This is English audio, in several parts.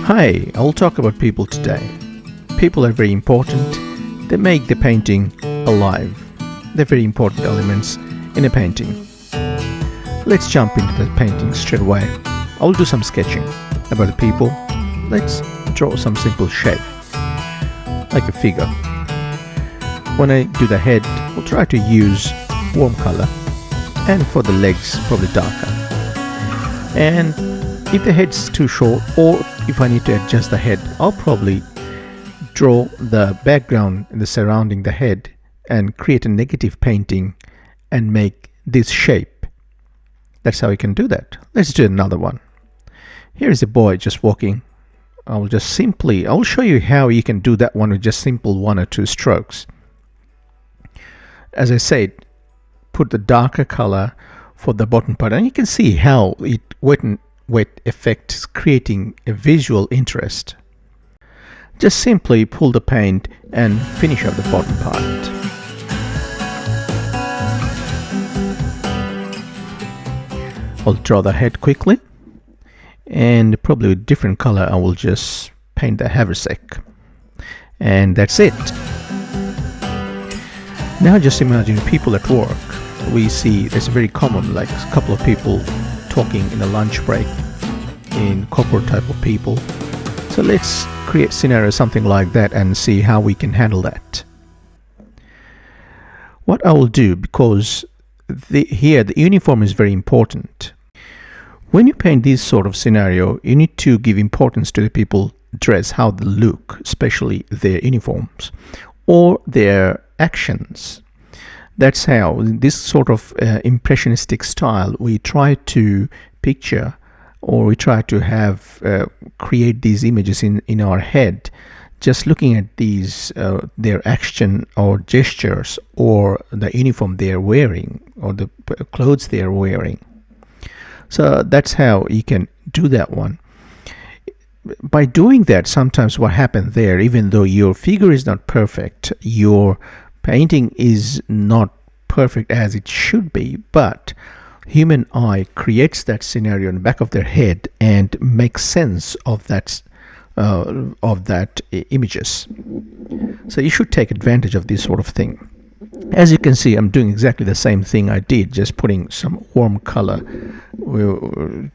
Hi, I'll talk about people today. People are very important. They make the painting alive. They're very important elements in a painting. Let's jump into the painting straight away. I'll do some sketching about the people. Let's draw some simple shape, like a figure. When I do the head, I'll try to use warm color, and for the legs, probably darker. And if the head's too short, or if I need to adjust the head, I'll probably draw the background and the surrounding the head and create a negative painting and make this shape. That's how you can do that. Let's do another one. Here is a boy just walking. I'll show you how you can do that one with just simple one or two strokes. As I said, put the darker color for the bottom part, and you can see how it wet effect is creating a visual interest. Just simply pull the paint and finish up the bottom part. I'll draw the head quickly, and probably with different color I will just paint the haversack, and that's it. Now just imagine people at work. We see it's very common, like a couple of people talking in a lunch break, in corporate type of people. So let's create scenario something like that and see how we can handle that. What I will do, because here the uniform is very important. When you paint this sort of scenario, you need to give importance to the people dress, how they look, especially their uniforms or their actions. That's how this sort of impressionistic style we try to picture, or we try to have create these images in our head, just looking at these their action or gestures or the uniform they are wearing or the clothes they are wearing. So that's how you can do that one. By doing that, sometimes what happens there, even though your figure is not perfect, your painting is not perfect as it should be, but human eye creates that scenario in the back of their head and makes sense of that images. So you should take advantage of this sort of thing. As you can see, I'm doing exactly the same thing I did, just putting some warm color,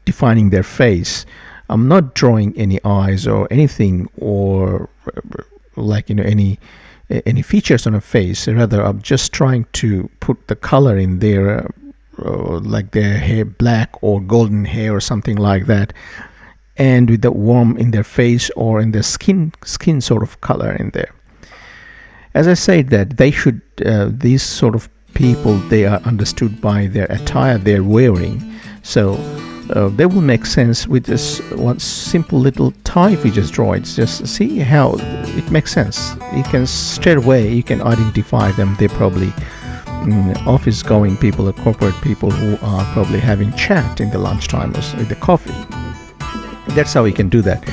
defining their face. I'm not drawing any eyes or anything, or like any features on a face. Rather, I'm just trying to put the color in their like their hair, black or golden hair or something like that, and with the warm in their face or in their skin sort of color in there. As I said, that they should these sort of people, they are understood by their attire they're wearing, so they will make sense with this one simple little tie. If you just draw it, just see how it makes sense. You can straight away you can identify them. They're probably office going people or corporate people who are probably having chat in the lunchtime or with the coffee. That's how you can do that.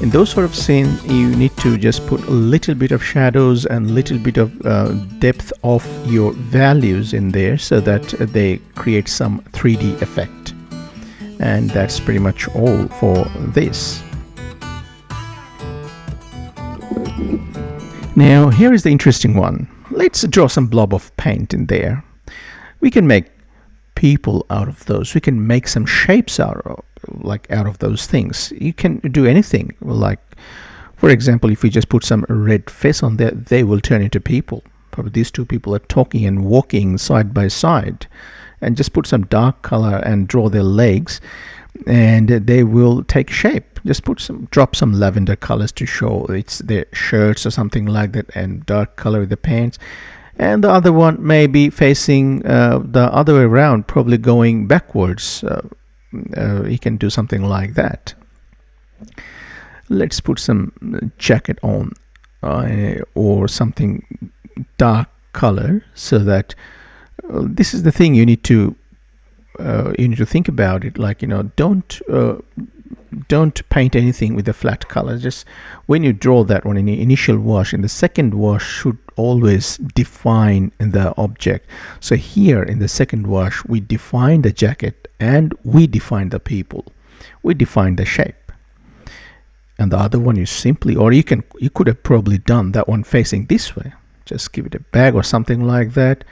In those sort of scene, you need to just put a little bit of shadows and little bit of depth of your values in there, so that they create some 3D effect. And that's pretty much all for this. Now here is the interesting one. Let's draw some blob of paint in there. We can make people out of those. We can make some shapes out of those things. You can do anything. Like, for example, if we just put some red face on there, they will turn into people. Probably these two people are talking and walking side by side. And just put some dark color and draw their legs, and they will take shape. Just drop some lavender colors to show it's their shirts or something like that, and dark color with the pants. And the other one may be facing the other way around, probably going backwards. You can do something like that. Let's put some jacket on or something dark color, so that this is the thing you need to think about it. Like, don't paint anything with a flat color. Just when you draw that one in the initial wash, in the second wash should always define the object. So here in the second wash, we define the jacket and we define the people. We define the shape. And the other one you simply, or you could have probably done that one facing this way. Just give it a bag or something like that,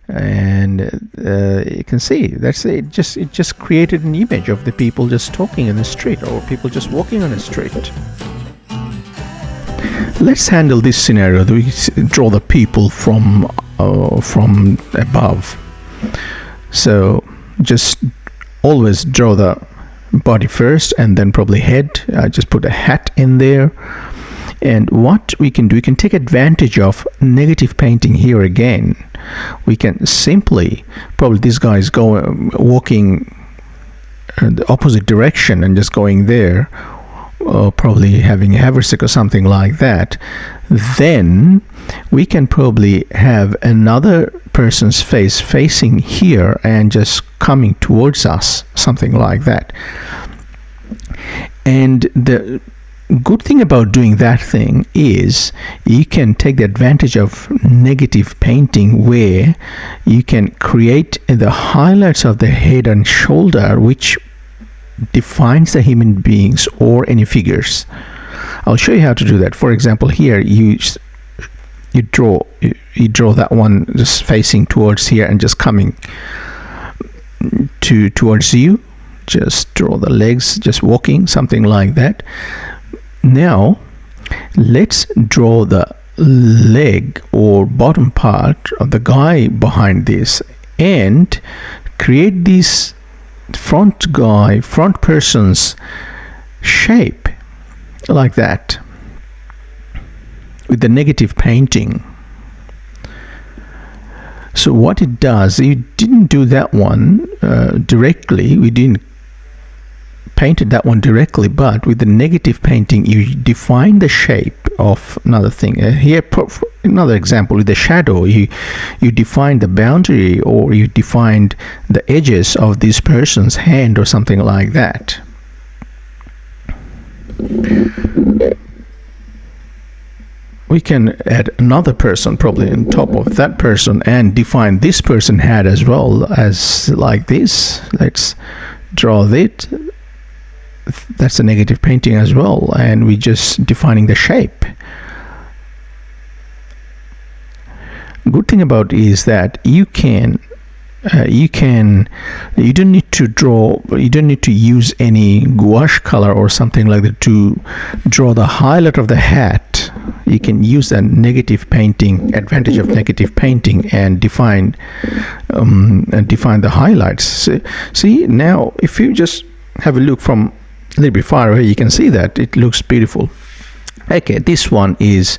and you can see that's it. It just created an image of the people just talking in the street, or people just walking on the street. Let's handle this scenario. We draw the people from above. So just always draw the body first, and then probably head. Just put a hat in there. And what we can do, we can take advantage of negative painting here again. We can simply, probably this guy is walking the opposite direction and just going there, or probably having a haversack or something like that. Then we can probably have another person's face facing here and just coming towards us, something like that. And the good thing about doing that thing is you can take the advantage of negative painting, where you can create the highlights of the head and shoulder, which defines the human beings or any figures. I'll show you how to do that. For example, here you draw that one just facing towards here and just coming towards you. Just draw the legs just walking, something like that. Now let's draw the leg or bottom part of the guy behind this, and create this front person's shape like that with the negative painting. So what it does, you didn't do that one directly, we didn't painted that one directly, but with the negative painting you define the shape of another thing. Here, another example, with the shadow, you define the boundary, or you defined the edges of this person's hand or something like that. We can add another person probably on top of that person and define this person head as well, as like this. Let's draw that. That's a negative painting as well, and we're just defining the shape. Good thing about it is that you don't need to draw, you don't need to use any gouache color or something like that to draw the highlight of the hat. You can use a negative painting, advantage of negative painting, and define the highlights. See, now if you just have a look from a little bit far away, you can see that it looks beautiful. Okay, this one is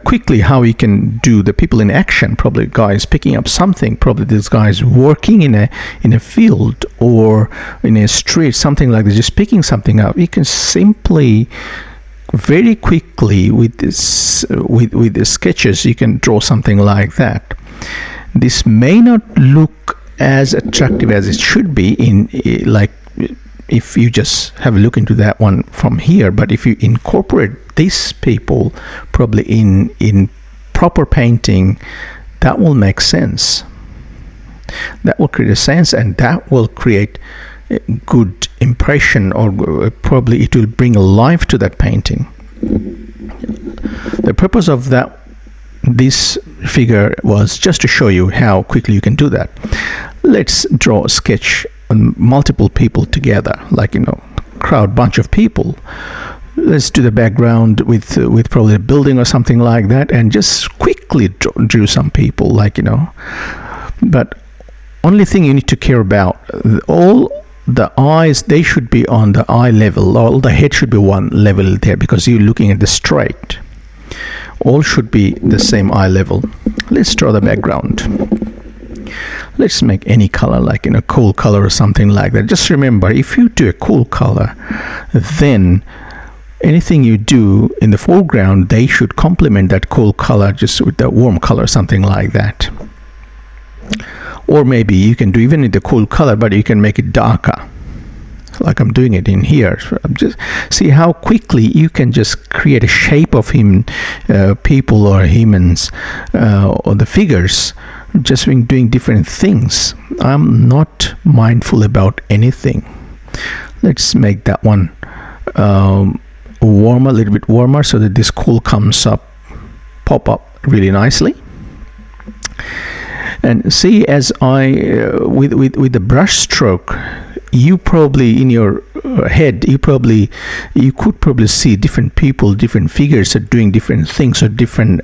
quickly how you can do the people in action. Probably guys picking up something. Probably this guy is working in a field or in a street, something like this, just picking something up. You can simply, very quickly with the sketches, you can draw something like that. This may not look as attractive as it should be if you just have a look into that one from here, but if you incorporate these people probably in proper painting, that will make sense. That will create a sense, and that will create a good impression, or probably it will bring life to that painting. The purpose of this figure was just to show you how quickly you can do that. Let's draw a sketch on multiple people together, like crowd, bunch of people. Let's do the background with probably a building or something like that, and just quickly drew some people, but only thing you need to care about, all the eyes, they should be on the eye level, all the head should be one level there, because you're looking at the straight. All should be the same eye level. Let's draw the background. Let's make any color, like a cool color or something like that. Just remember, if you do a cool color, then anything you do in the foreground, they should complement that cool color just with the warm color, something like that. Or maybe you can do even with the cool color, but you can make it darker, like I'm doing it in here. Just see how quickly you can just create a shape of people or humans, or the figures, just doing different things. I'm not mindful about anything. Let's make that one warmer, a little bit warmer, so that this cool comes up, pop up really nicely. And see, as I with the brush stroke, you probably in your head you could probably see different people, different figures are doing different things or different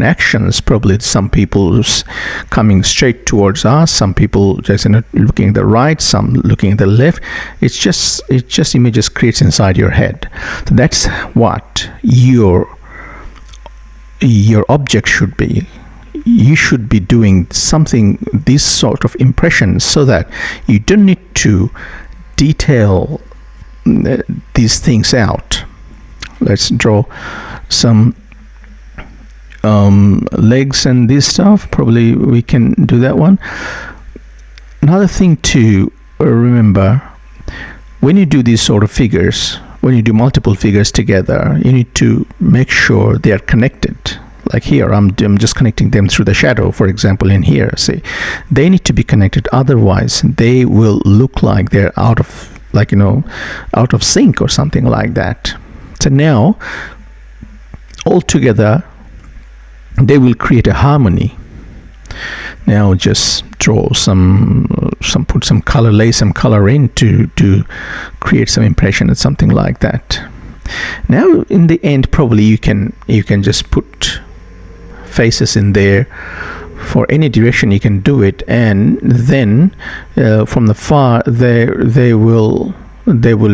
actions. Probably some people coming straight towards us, some people just looking at the right, some looking at the left. It's just images creates inside your head. So that's what your object should be. You should be doing something, this sort of impression, so that you don't need to detail these things out. Let's draw some legs and this stuff. Probably we can do that one. Another thing to remember, when you do these sort of figures, when you do multiple figures together, you need to make sure they are connected. Like here, I'm just connecting them through the shadow, for example. In here, see, they need to be connected, otherwise they will look like they're out of sync or something like that. So now all together they will create a harmony. Now just draw put some color, lay some color in to create some impression or something like that. Now in the end, probably you can just put faces in there for any direction. You can do it, and then from the far they will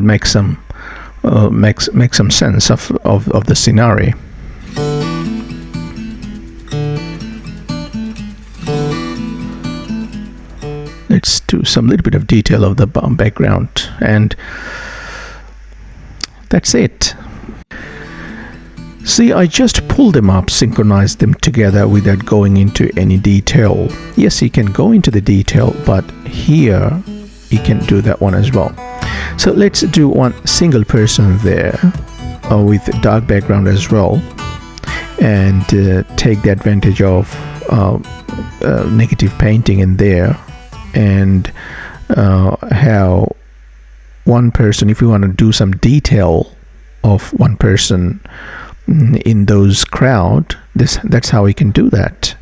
make some sense of the scenario. Let's do some little bit of detail of the background, and that's it. See, I just pulled them up, synchronized them together without going into any detail. Yes, you can go into the detail, but here you can do that one as well. So let's do one single person there with dark background as well, and take the advantage of negative painting in there, and how one person, if you want to do some detail of one person in those crowd, that's how we can do that.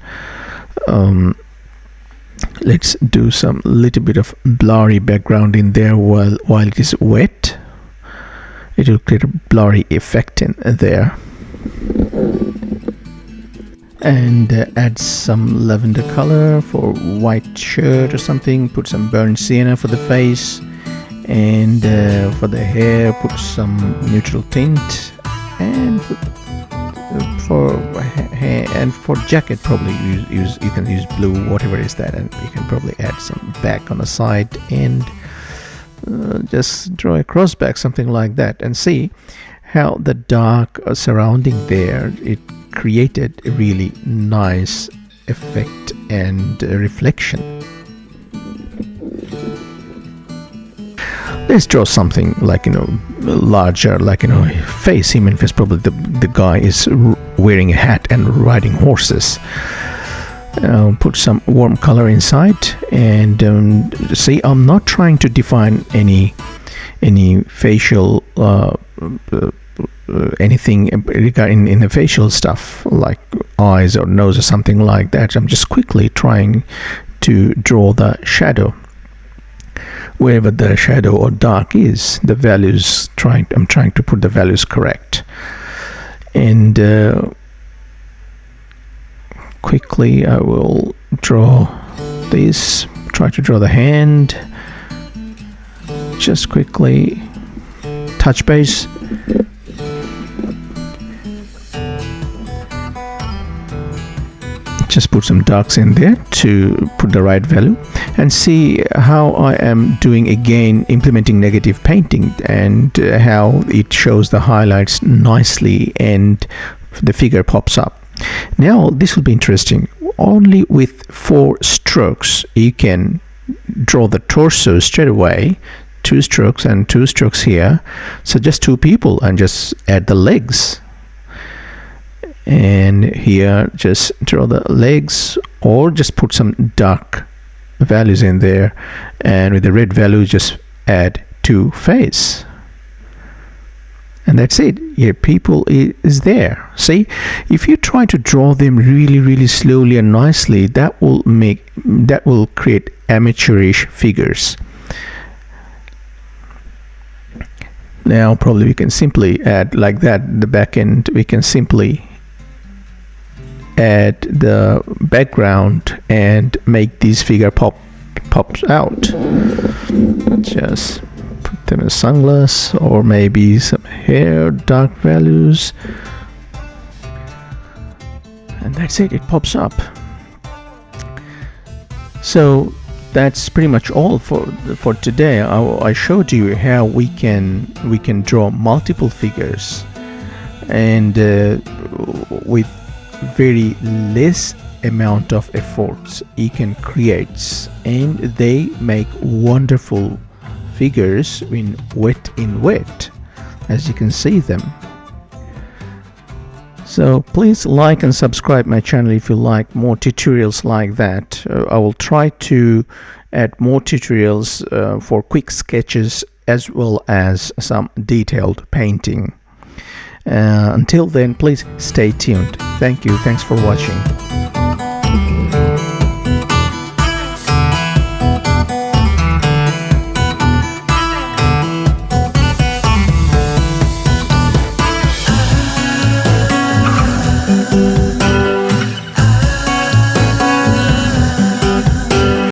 Let's do some little bit of blurry background in there while it is wet. It will create a blurry effect in there. And add some lavender color for white shirt or something. Put some burnt sienna for the face, and for the hair put some neutral tint, and for jacket probably you can use blue, whatever is that, and you can probably add some back on the side, and just draw a cross back, something like that, and see how the dark surrounding there, it created a really nice effect and reflection. Let's draw something like, larger, like, face, human face. Probably the guy is wearing a hat and riding horses. Put some warm color inside, and see, I'm not trying to define any facial anything regarding in the facial stuff like eyes or nose or something like that. I'm just quickly trying to draw the shadow wherever the shadow or dark is. The values, I'm trying to put the values correct, and quickly I will draw this. Try to draw the hand. Just quickly touch base. Just put some darks in there to put the right value, and see how I am doing again, implementing negative painting, and how it shows the highlights nicely and the figure pops up. Now this will be interesting. Only with 4 strokes you can draw the torso straight away. 2 strokes and 2 strokes here, so just 2 people, and just add the legs. And here just draw the legs, or just put some dark values in there, and with the red value just add 2 face. And that's it. Your people is there. See, if you try to draw them really slowly and nicely, that will create amateurish figures. Now probably we can simply add like that the back end. We can simply add the background and make this figure pops out. Just put them in sunglasses, or maybe some hair, dark values, and that's it. It pops up. So that's pretty much all for today. I showed you how we can draw multiple figures, and with very less amount of efforts you can create, and they make wonderful figures in wet, as you can see them. So please like and subscribe my channel if you like more tutorials like that. I will try to add more tutorials for quick sketches as well as some detailed painting. Until then, please stay tuned. Thank you. Thanks for watching.